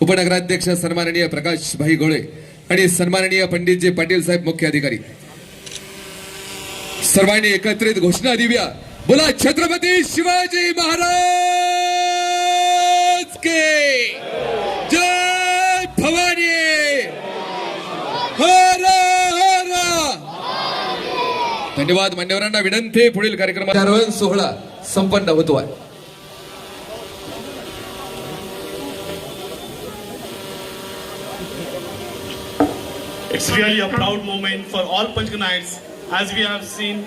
उपनगराध्यक्ष सन्माननीय प्रकाश भाई गोळे आणि सन्माननीय पंडितजी पाटील साहेब मुख्य अधिकारी सर्वांनी एकत्रित घोषणा दिव्या। बोला छत्रपती शिवाजी महाराज के जय भवानी हर हर। धन्यवाद मान्यवरांना विनंती पुढील कार्यक्रमात आरोहण सोहळा संपन्न होतो आहे। It's really a proud moment for all Panchganites, as we have seen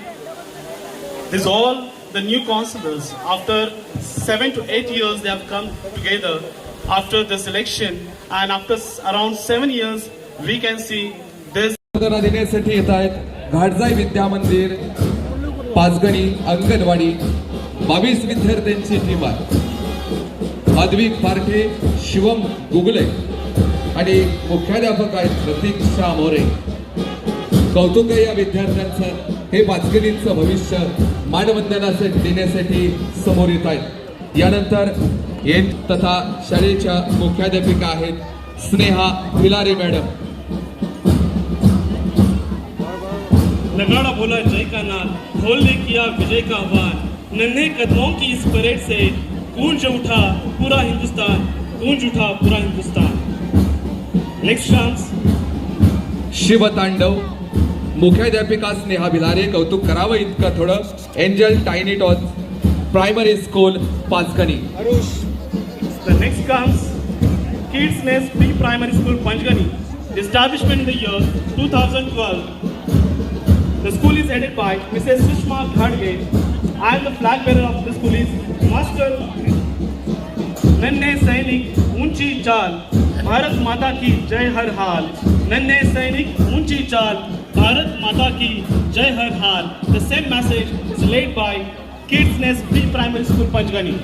this all the new councillors after 7 to 8 years they have come together after this election, and after around 7 years we can see this देण्यासाठी येत आहेत घाटजाई विद्या मंदिर पाचगणी अंगणवाडी 22 विद्यार्थ्यांची team आहे। अद्विक पारखे शिवम गुगले आणि मुख्याध्यापक आहेत प्रतीक्षा मोरे। कौतुक या विद्यार्थ्यांचं हे पाचगणीचं भविष्य मानवंदनासाठी देण्यासाठी समोर येत आहेत। यानंतर तथा शाळेच्या मुख्याध्यापिका आहेत स्नेहा भिलारे मॅडम। नगाड़ा बोला जय का नाद, ढोल ने किया विजय का आह्वान, नन्हे कदमों की इस परेड से गूंज उठा पूरा हिंदुस्तान, गूंज उठा पूरा हिंदुस्तान। नेक्स्ट डांस शिवतांडव मुख्याध्यापिका स्नेहा भिलारे। कौतुक करावं इतकं थोडं angel tiny toss primary school Panchgani. the next comes Kids Nest Pre-Primary School Panchgani, establishment in the year 2012. The school is headed by Mrs. Sushma Ghadge, and the flag bearer of the school is Master नन्हे सैनिक ऊंची चाल, भारत माता की जय हर हाल। नन्हे सैनिक ऊंची चाल, भारत माता की जय हर हाल। The same message is laid by Kids Nest Pre-Primary School Panchgani.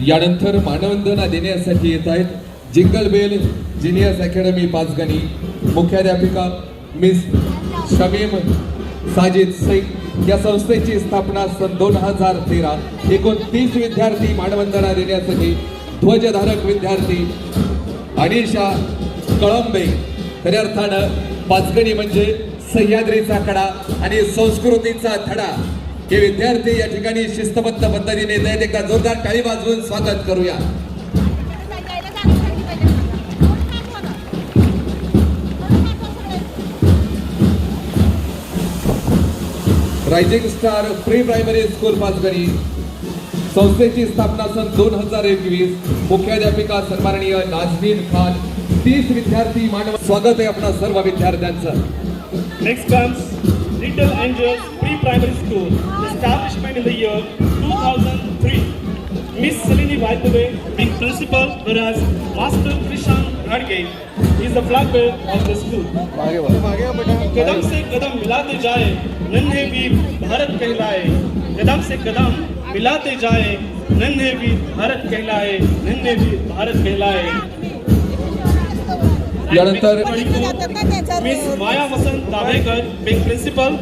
यानंतर मानवंदना देण्यासाठी येत आहेत jingle bell engineers academy Panchgani. मुख्याध्यापिका मिस शमीम साजिद शेख। या संस्थेची स्थापना सन 2013। 29 विद्यार्थी मानवंदना देण्यासाठी ध्वजधारक विद्यार्थी अनिशा कळंबे। खऱ्या अर्थानं पाचगणी म्हणजे सह्याद्रीचा कडा आणि संस्कृतीचा धडा। हे विद्यार्थी या ठिकाणी शिस्तबद्ध पद्धतीने येत। एकदा जोरदार टाळी वाजवून स्वागत करूया। Rising star pre primary school Panchgani संस्थेची स्थापना सन 2021। मुख्याध्यापिका सन्माननीय नाजनीन खान। 30 विद्यार्थी मानव। स्वागत आहे आपणा सर्व विद्यार्थ्यांचं। Next comes Little Angels Pre-Primary School, establishment in the year 2003. Miss Salini Vaidove being principal, whereas Master Krishan Ghadge is the flag bearer of the school. Kadam से कदम मिलाते जाए नन्हे वीर भारत कहलाए, कदम से कदम मिलाते जाए नन्हे वीर भारत कहलाए, नन्हे वीर भारत कहलाए। यानंतर मिस माया वसंत दाभेकर being principal,